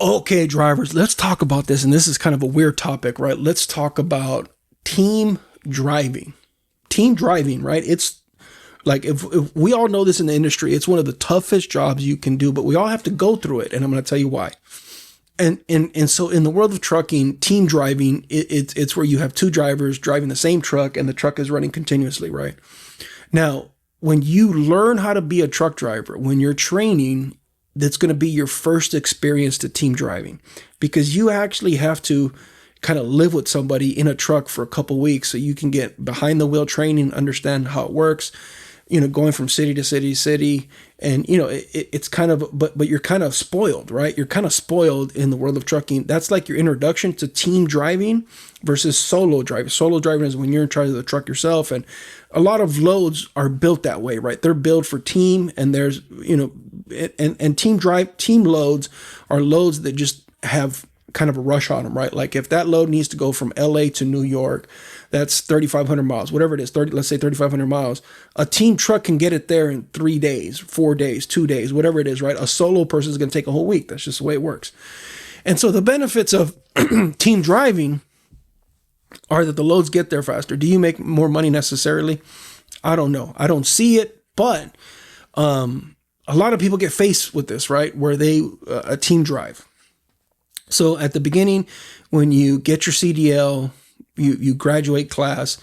Okay, drivers, let's talk about this. And this is kind of a weird topic, right? Let's talk about team driving. Team driving, right? It's like if we all know this in the industry, it's one of the toughest jobs you can do, but we all have to go through it. And I'm going to tell you why. And so in the world of trucking, team driving, it's where you have two drivers driving the same truck and the truck is running continuously, right? Now, when you learn how to be a truck driver, when you're training, that's going to be your first experience to team driving, because you actually have to kind of live with somebody in a truck for a couple weeks so you can get behind the wheel training, understand how it works, going from city to city to city. And, it's kind of, but you're kind of spoiled, right? You're kind of spoiled in the world of trucking. That's like your introduction to team driving versus solo driving. Solo driving is when you're in charge of the truck yourself. And a lot of loads are built that way, right? They're built for team, and there's, and team loads are loads that just have kind of a rush on them, right? Like if that load needs to go from LA to New York, that's 3,500 miles, whatever it is, let's say 3,500 miles. A team truck can get it there in 3 days, 4 days, 2 days, whatever it is, right? A solo person is going to take a whole week. That's just the way it works. And so the benefits of team driving are that the loads get there faster. Do you make more money necessarily? I don't know. I don't see it, but a lot of people get faced with this, right? Where they a team drive. So at the beginning, when you get your CDL, you graduate class,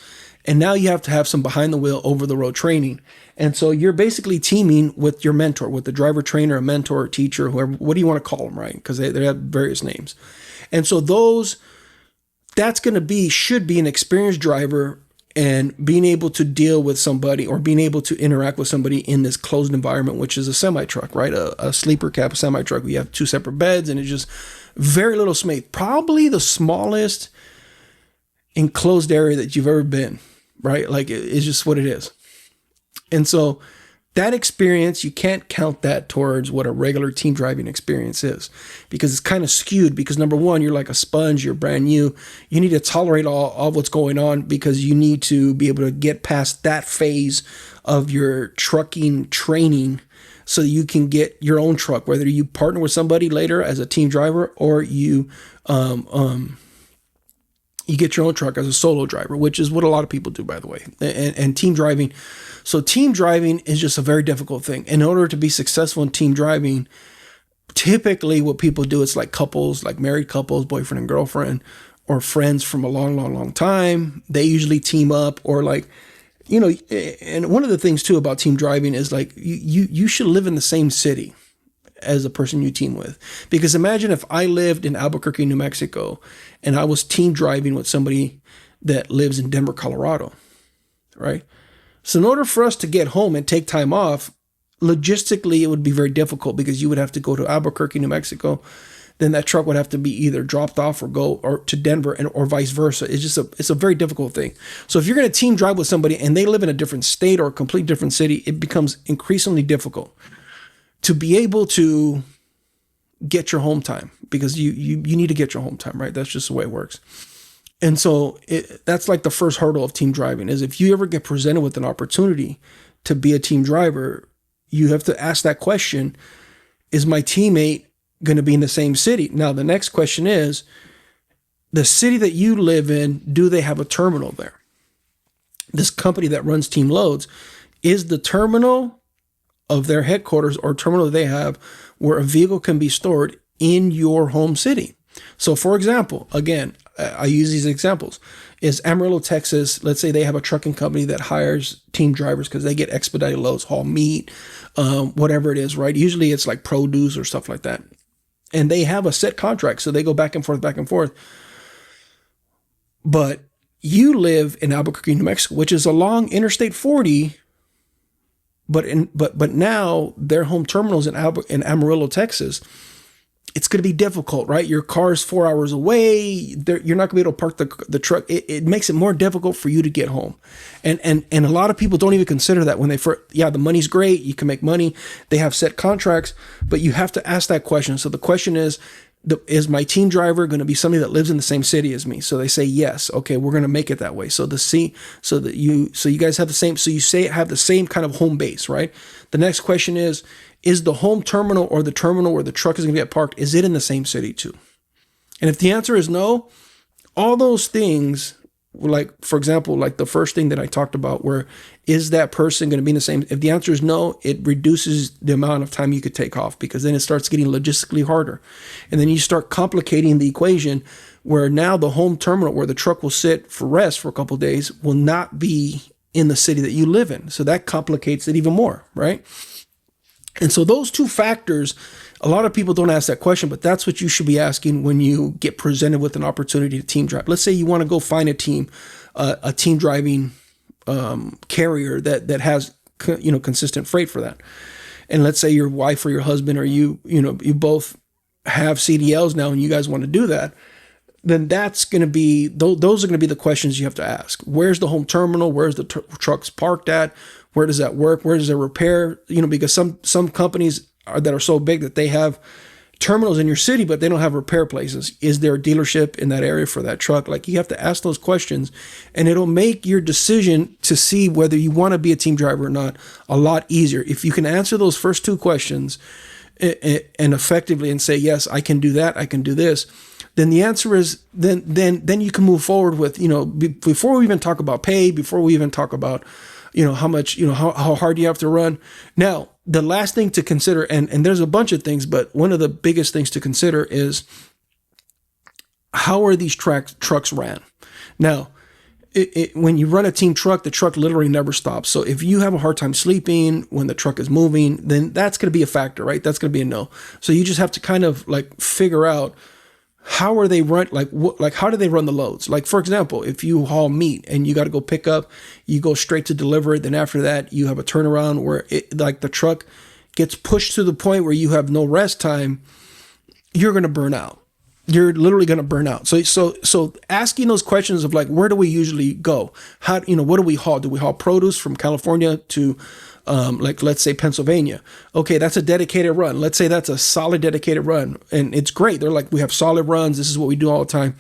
and now you have to have some behind the wheel over the road training. And so you're basically teaming with your mentor, with the driver trainer, a mentor, a teacher, whoever, what do you want to call them, right? Because they have various names. And so should be an experienced driver, and being able to deal with somebody or being able to interact with somebody in this closed environment, which is a semi truck, right? A sleeper cab semi truck. We have two separate beds, and it's just very little space. Probably the smallest enclosed area that you've ever been, right? Like it's just what it is. And so that experience, you can't count that towards what a regular team driving experience is, because it's kind of skewed. Because number one, you're like a sponge, you're brand new. You need to tolerate all what's going on, because you need to be able to get past that phase of your trucking training so you can get your own truck, whether you partner with somebody later as a team driver, or you get your own truck as a solo driver, which is what a lot of people do, by the way. And team driving. So team driving is just a very difficult thing. In order to be successful in team driving, typically what people do, it's like couples, like married couples, boyfriend and girlfriend, or friends from a long, long, long time. They usually team up, or like, and one of the things too about team driving is like you should live in the same city as the person you team with. Because imagine if I lived in Albuquerque, New Mexico, and I was team driving with somebody that lives in Denver, Colorado, right? So in order for us to get home and take time off, logistically, it would be very difficult, because you would have to go to Albuquerque, New Mexico. Then that truck would have to be either dropped off or to Denver, or vice versa. It's a very difficult thing. So if you're going to team drive with somebody and they live in a different state or a complete different city, it becomes increasingly difficult to be able to get your home time, because you need to get your home time, right? That's just the way it works. And so that's like the first hurdle of team driving, is if you ever get presented with an opportunity to be a team driver, you have to ask that question: is my teammate going to be in the same city? Now, the next question is, the city that you live in, do they have a terminal there? This company that runs team loads, is the terminal of their headquarters or terminal that they have where a vehicle can be stored in your home city? So for example, again, I use these examples, is Amarillo, Texas. Let's say they have a trucking company that hires team drivers because they get expedited loads, haul meat, whatever it is, right? Usually it's like produce or stuff like that. And they have a set contract, so they go back and forth, back and forth. But you live in Albuquerque, New Mexico, which is along Interstate 40, but now their home terminals in Amarillo, Texas. It's going to be difficult, right? Your car's 4 hours away. You're not going to be able to park the truck. It makes it more difficult for you to get home. And a lot of people don't even consider that when they first, the money's great. You can make money. They have set contracts, but you have to ask that question. So the question is, is my team driver going to be somebody that lives in the same city as me? So they say yes. Okay, we're going to make it that way. So you guys have the same. So you say have the same kind of home base, right? The next question is the home terminal or the terminal where the truck is going to get parked, is it in the same city too? And if the answer is no, all those things, like for example, like the first thing that I talked about, where is that person going to be in the same? If the answer is no, it reduces the amount of time you could take off, because then it starts getting logistically harder. And then you start complicating the equation where now the home terminal where the truck will sit for rest for a couple of days will not be in the city that you live in. So that complicates it even more, right? And so those two factors, a lot of people don't ask that question, but that's what you should be asking when you get presented with an opportunity to team drive. Let's say you want to go find a team driving carrier that has consistent freight for that. And let's say your wife or your husband or you both have CDLs now and you guys want to do that. Then that's going to be, those are going to be the questions you have to ask. Where's the home terminal? Where's the trucks parked at? Where does that work? Where does it repair? Because some companies that are so big that they have terminals in your city, but they don't have repair places. Is there a dealership in that area for that truck? Like, you have to ask those questions, and it'll make your decision to see whether you want to be a team driver or not a lot easier. If you can answer those first two questions and effectively and say, yes, I can do that, I can do this, then the answer is then you can move forward with, before we even talk about pay, before we even talk about, how much, how hard you have to run. Now, the last thing to consider, and there's a bunch of things, but one of the biggest things to consider is how are these trucks ran? Now, when you run a team truck, the truck literally never stops. So if you have a hard time sleeping when the truck is moving, then that's going to be a factor, right? That's going to be a no. So you just have to kind of like figure out, how are they run? Like how do they run the loads? Like, for example, if you haul meat and you got to go pick up, you go straight to deliver it. Then after that, you have a turnaround where the truck gets pushed to the point where you have no rest time. You're going to burn out. You're literally going to burn out. So asking those questions of like, where do we usually go? How, what do we haul? Do we haul produce from California to, let's say Pennsylvania? Okay, that's a dedicated run. Let's say that's a solid dedicated run, and it's great. They're like, we have solid runs. This is what we do all the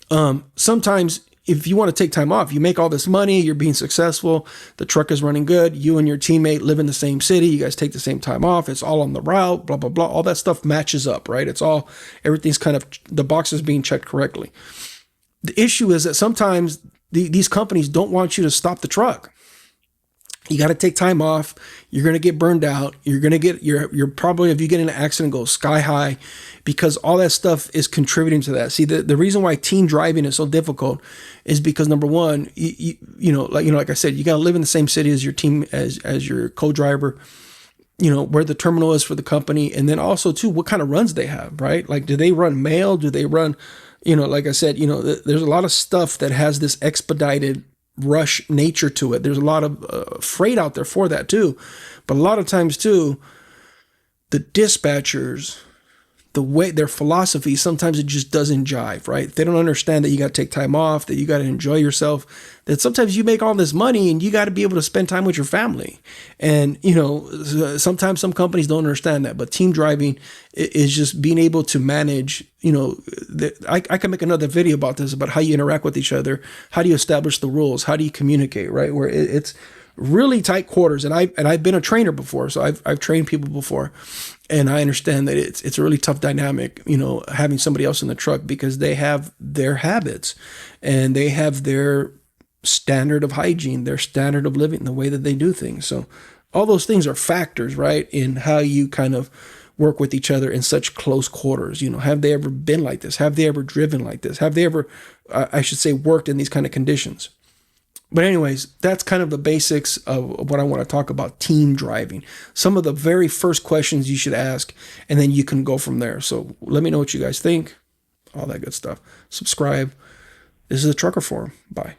time. Sometimes if you want to take time off, you make all this money, you're being successful, the truck is running good, you and your teammate live in the same city, you guys take the same time off, it's all on the route, blah, blah, blah. All that stuff matches up, right? Everything's kind of, the boxes being checked correctly. The issue is that sometimes these companies don't want you to stop the truck. You got to take time off. You're going to get burned out. You're going to get, you're probably, if you get in an accident, go sky high, because all that stuff is contributing to that. See, the reason why team driving is so difficult is because, number one, like I said, you got to live in the same city as your team, as your co-driver, where the terminal is for the company. And then also too, what kind of runs they have, right? Like, do they run mail? Do they run, like I said, there's a lot of stuff that has this expedited rush nature to it. There's a lot of freight out there for that too. But a lot of times too, the dispatchers, the way their philosophy, sometimes it just doesn't jive, right? They don't understand that you got to take time off, that you got to enjoy yourself, that sometimes you make all this money and you got to be able to spend time with your family. And, sometimes some companies don't understand that, but team driving is just being able to manage, I can make another video about this, about how you interact with each other. How do you establish the rules? How do you communicate, right? Where it's really tight quarters. And I've been a trainer before, so I've trained people before, and I understand that it's a really tough dynamic, having somebody else in the truck, because they have their habits and they have their standard of hygiene, their standard of living, the way that they do things. So all those things are factors, right, in how you kind of work with each other in such close quarters. Have they ever been like this? Have they ever driven like this? Have they ever, I should say, worked in these kind of conditions? But anyways, that's kind of the basics of what I want to talk about team driving. Some of the very first questions you should ask, and then you can go from there. So let me know what you guys think, all that good stuff. Subscribe. This is the Trucker Forum. Bye.